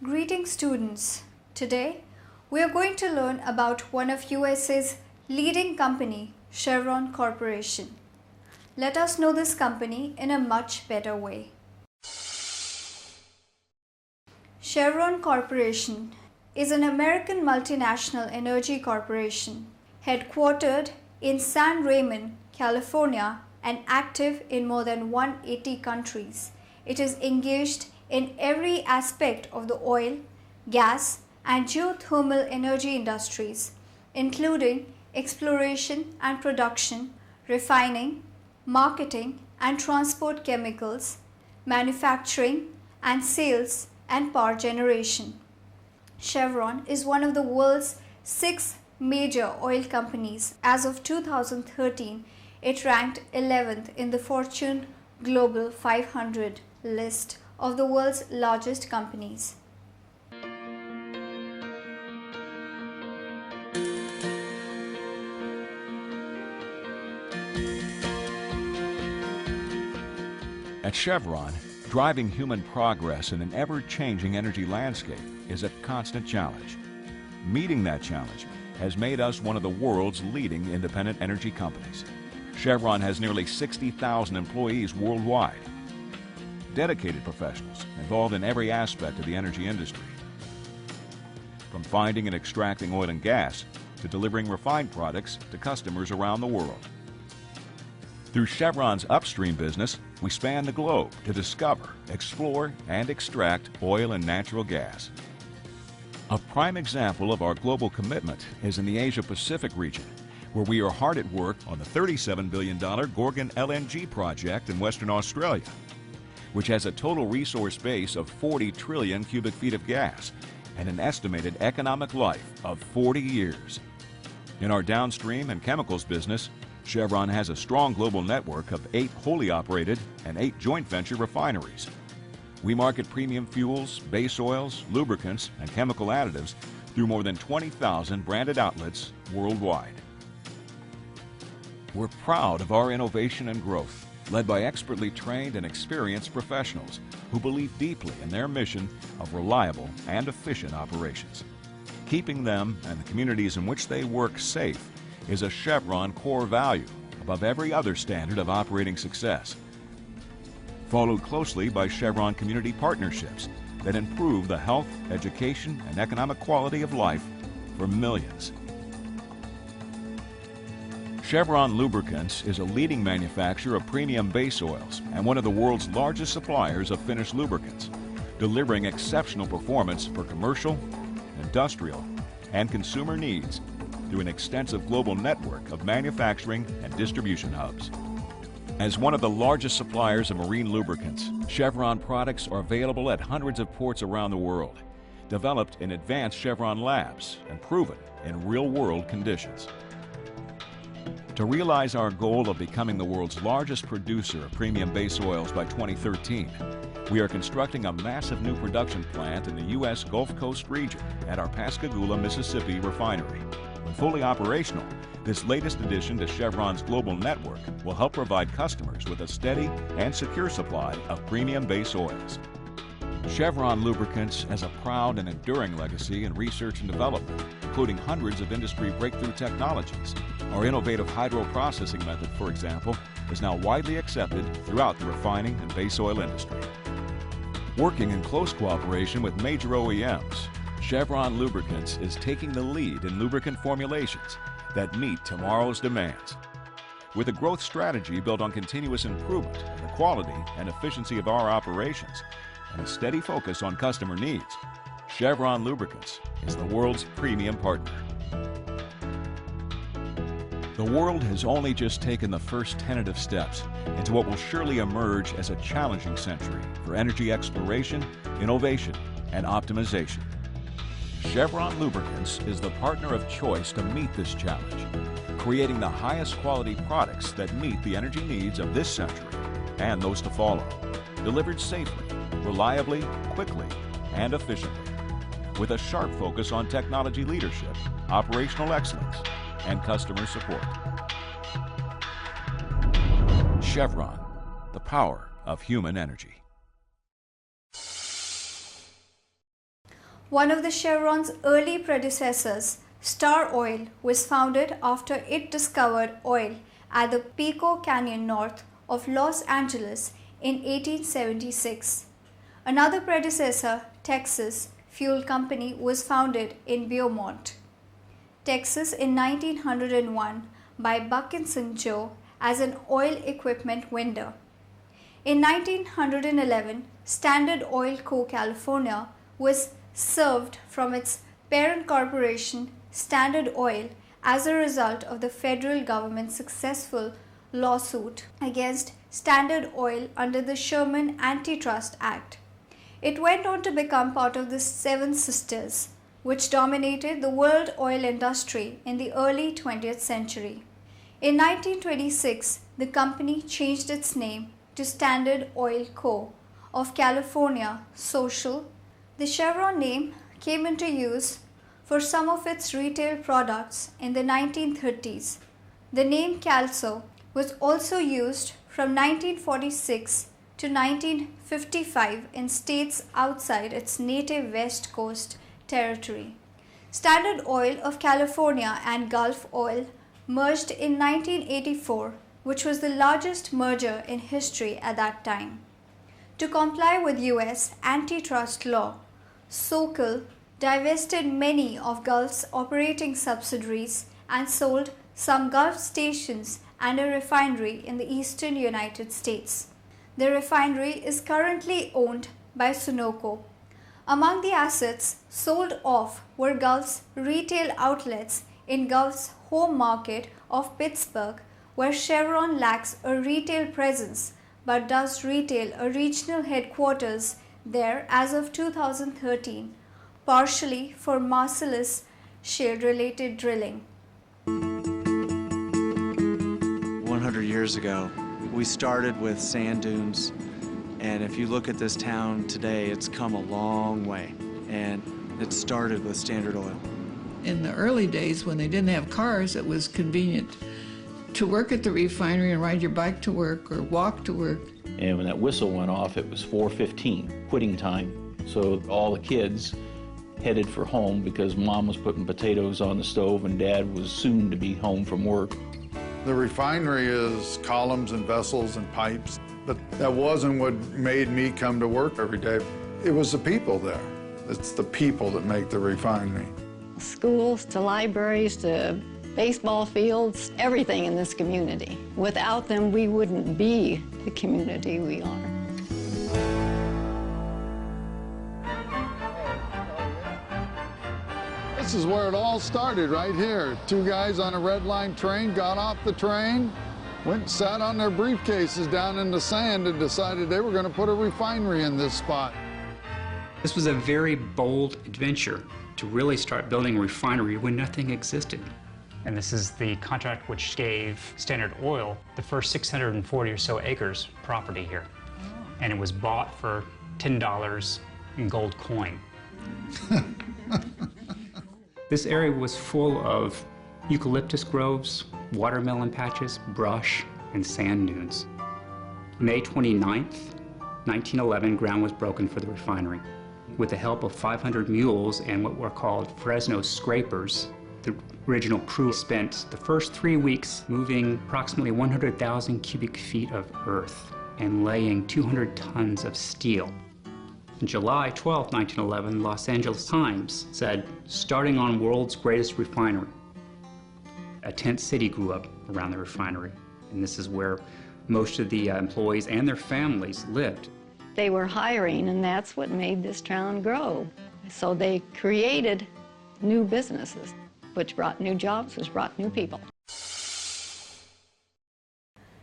Greetings students. Today we are going to learn about one of USA's leading company, Chevron Corporation. Let us know this company in a much better way. Chevron Corporation is an American multinational energy corporation headquartered in San Ramon, California and active in more than 180 countries. It is engaged in every aspect of the oil, gas and geothermal energy industries, including exploration and production, refining, marketing and transport chemicals, manufacturing and sales and power generation. Chevron is one of the world's 6 major oil companies. As of 2013, it ranked 11th in the Fortune Global 500 list of the world's largest companies. At Chevron, driving human progress in an ever-changing energy landscape is a constant challenge. Meeting that challenge has made us one of the world's leading independent energy companies. Chevron has nearly 60,000 employees worldwide, dedicated professionals involved in every aspect of the energy industry, from finding and extracting oil and gas to delivering refined products to customers around the world. Through Chevron's upstream business, we span the globe to discover, explore, and extract oil and natural gas. A prime example of our global commitment is in the Asia-Pacific region, where we are hard at work on the $37 billion Gorgon LNG project in Western Australia, which has a total resource base of 40 trillion cubic feet of gas and an estimated economic life of 40 years. In our downstream and chemicals business, Chevron has a strong global network of 8 wholly operated and 8 joint venture refineries. We market premium fuels, base oils, lubricants, and chemical additives through more than 20,000 branded outlets worldwide. We're proud of our innovation and growth, led by expertly trained and experienced professionals who believe deeply in their mission of reliable and efficient operations. Keeping them and the communities in which they work safe is a Chevron core value above every other standard of operating success. Followed closely by Chevron community partnerships that improve the health, education, and economic quality of life for millions. Chevron Lubricants is a leading manufacturer of premium base oils and one of the world's largest suppliers of finished lubricants, delivering exceptional performance for commercial, industrial, and consumer needs through an extensive global network of manufacturing and distribution hubs. As one of the largest suppliers of marine lubricants, Chevron products are available at hundreds of ports around the world, developed in advanced Chevron labs and proven in real-world conditions. To realize our goal of becoming the world's largest producer of premium base oils by 2013, we are constructing a massive new production plant in the U.S. Gulf Coast region at our Pascagoula, Mississippi refinery. When fully operational, this latest addition to Chevron's global network will help provide customers with a steady and secure supply of premium base oils. Chevron Lubricants has a proud and enduring legacy in research and development, including hundreds of industry breakthrough technologies. Our innovative hydroprocessing method, for example, is now widely accepted throughout the refining and base oil industry. Working in close cooperation with major OEMs, Chevron Lubricants is taking the lead in lubricant formulations that meet tomorrow's demands. With a growth strategy built on continuous improvement in the quality and efficiency of our operations and a steady focus on customer needs, Chevron Lubricants is the world's premium partner. The world has only just taken the first tentative steps into what will surely emerge as a challenging century for energy exploration, innovation, and optimization. Chevron Lubricants is the partner of choice to meet this challenge, creating the highest quality products that meet the energy needs of this century and those to follow, delivered safely, reliably, quickly, and efficiently, with a sharp focus on technology leadership, operational excellence, and customer support. Chevron, the power of human energy. One of the Chevron's early predecessors, Star Oil, was founded after it discovered oil at the Pico Canyon north of Los Angeles in 1876. Another predecessor, Texas Fuel Company, was founded in Beaumont, Texas in 1901 by Buckinson Joe as an oil equipment vendor. In 1911, Standard Oil Co. California was served from its parent corporation, Standard Oil, as a result of the federal government's successful lawsuit against Standard Oil under the Sherman Antitrust Act. It went on to become part of the Seven Sisters, which dominated the world oil industry in the early 20th century. In 1926, the company changed its name to Standard Oil Co. of California Social. The Chevron name came into use for some of its retail products in the 1930s. The name Calso was also used from 1946 to 1955 in states outside its native West Coast territory. Standard Oil of California and Gulf Oil merged in 1984, which was the largest merger in history at that time. To comply with US antitrust law, SOCAL divested many of Gulf's operating subsidiaries and sold some Gulf stations and a refinery in the eastern United States. The refinery is currently owned by Sunoco. Among the assets sold off were Gulf's retail outlets in Gulf's home market of Pittsburgh, where Chevron lacks a retail presence but does retail a regional headquarters there as of 2013, partially for Marcellus Shale-related drilling. 100 years ago, we started with sand dunes, and if you look at this town today, it's come a long way, and it started with Standard Oil. In the early days, when they didn't have cars, it was convenient to work at the refinery and ride your bike to work or walk to work. And when that whistle went off, it was 4:15, quitting time. So all the kids headed for home because Mom was putting potatoes on the stove and Dad was soon to be home from work. The refinery is columns and vessels and pipes, but that wasn't what made me come to work every day. It was the people there. It's the people that make the refinery. Schools to libraries to baseball fields, everything in this community. Without them, we wouldn't be the community we are. This is where it all started, right here. Two guys on a red line train got off the train, went and sat on their briefcases down in the sand and decided they were going to put a refinery in this spot. This was a very bold adventure to really start building a refinery when nothing existed. And this is the contract which gave Standard Oil the first 640 or so acres property here. And it was bought for $10 in gold coin. This area was full of eucalyptus groves, watermelon patches, brush, and sand dunes. May 29th, 1911, ground was broken for the refinery. With the help of 500 mules and what were called Fresno scrapers, the original crew spent the first 3 weeks moving approximately 100,000 cubic feet of earth and laying 200 tons of steel. On July 12, 1911, Los Angeles Times said, "Starting on world's greatest refinery." A tent city grew up around the refinery, and this is where most of the employees and their families lived. They were hiring, and that's what made this town grow. So they created new businesses, which brought new jobs, which brought new people.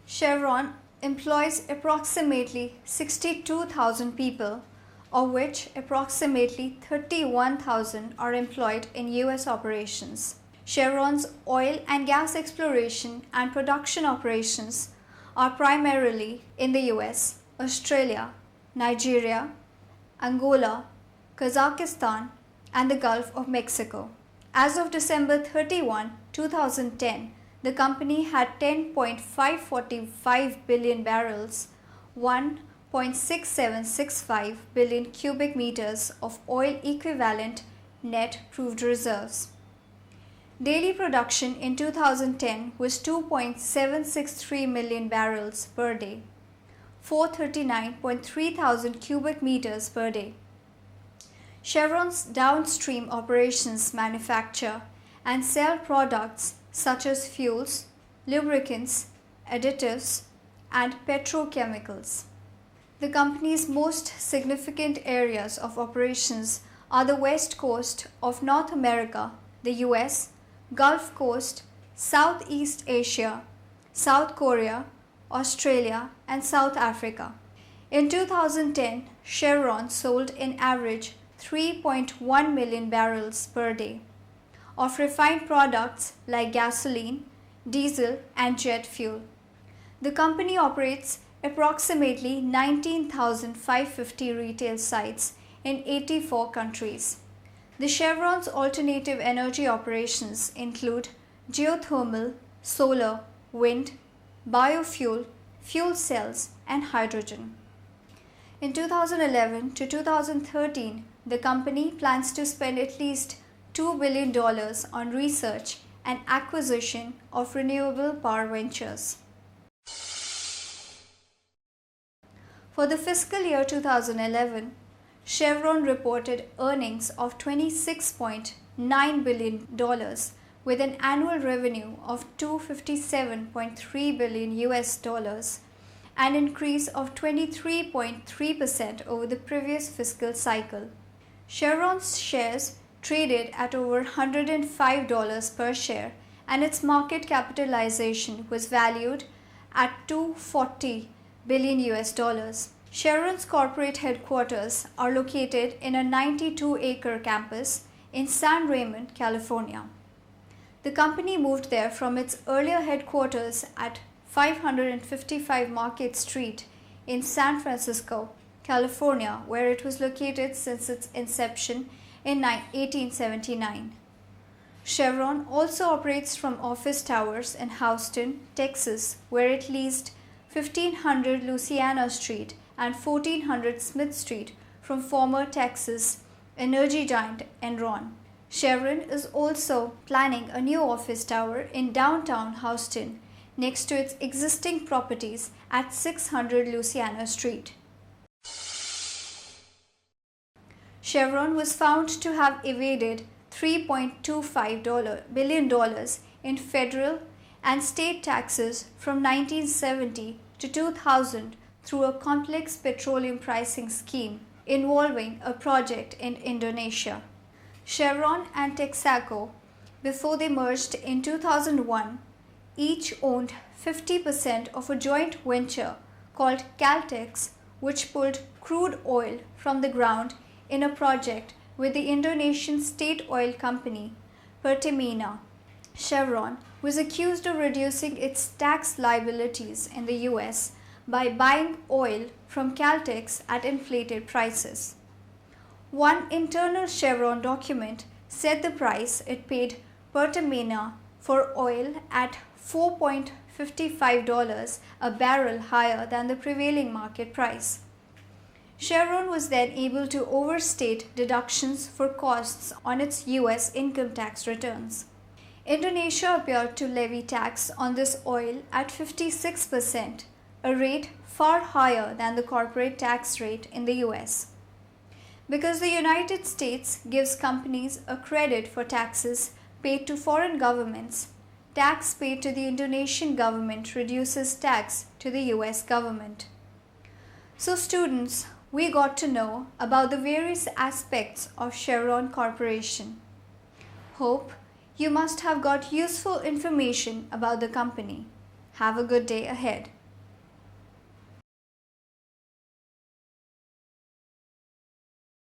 Chevron employs approximately 62,000 people, of which approximately 31,000 are employed in US operations. Chevron's oil and gas exploration and production operations are primarily in the US, Australia, Nigeria, Angola, Kazakhstan, and the Gulf of Mexico. As of December 31, 2010, the company had 10.545 billion barrels, 0.6765 billion cubic meters of oil equivalent net proved reserves. Daily production in 2010 was 2.763 million barrels per day, 439.3 thousand cubic meters per day. Chevron's downstream operations manufacture and sell products such as fuels, lubricants, additives, and petrochemicals. The company's most significant areas of operations are the West Coast of North America, the US, Gulf Coast, Southeast Asia, South Korea, Australia, and South Africa. In 2010, Chevron sold an average 3.1 million barrels per day of refined products like gasoline, diesel, and jet fuel. The company operates approximately 19,550 retail sites in 84 countries. The Chevron's alternative energy operations include geothermal, solar, wind, biofuel, fuel cells, and hydrogen. In 2011 to 2013, the company plans to spend at least $2 billion on research and acquisition of renewable power ventures. For the fiscal year 2011, Chevron reported earnings of $26.9 billion with an annual revenue of $257.3 billion, an increase of 23.3% over the previous fiscal cycle. Chevron's shares traded at over $105 per share, and its market capitalization was valued at $240 billion. Chevron's corporate headquarters are located in a 92-acre campus in San Ramon, California. The company moved there from its earlier headquarters at 555 Market Street in San Francisco, California, where it was located since its inception in 1879. Chevron also operates from office towers in Houston, Texas, where it leased 1500 Louisiana Street and 1400 Smith Street from former Texas energy giant Enron. Chevron is also planning a new office tower in downtown Houston next to its existing properties at 600 Louisiana Street. Chevron was found to have evaded $3.25 billion in federal and state taxes from 1970 to 2000 through a complex petroleum pricing scheme involving a project in Indonesia. Chevron and Texaco, before they merged in 2001, each owned 50% of a joint venture called Caltex, which pulled crude oil from the ground in a project with the Indonesian state oil company Pertamina. Chevron was accused of reducing its tax liabilities in the US by buying oil from Caltex at inflated prices. One internal Chevron document set the price it paid Pertamina for oil at $4.55 a barrel higher than the prevailing market price. Chevron was then able to overstate deductions for costs on its US income tax returns. Indonesia appeared to levy tax on this oil at 56%, a rate far higher than the corporate tax rate in the US. Because the United States gives companies a credit for taxes paid to foreign governments, tax paid to the Indonesian government reduces tax to the US government. So students, we got to know about the various aspects of Chevron Corporation. Hope you must have got useful information about the company. Have a good day ahead.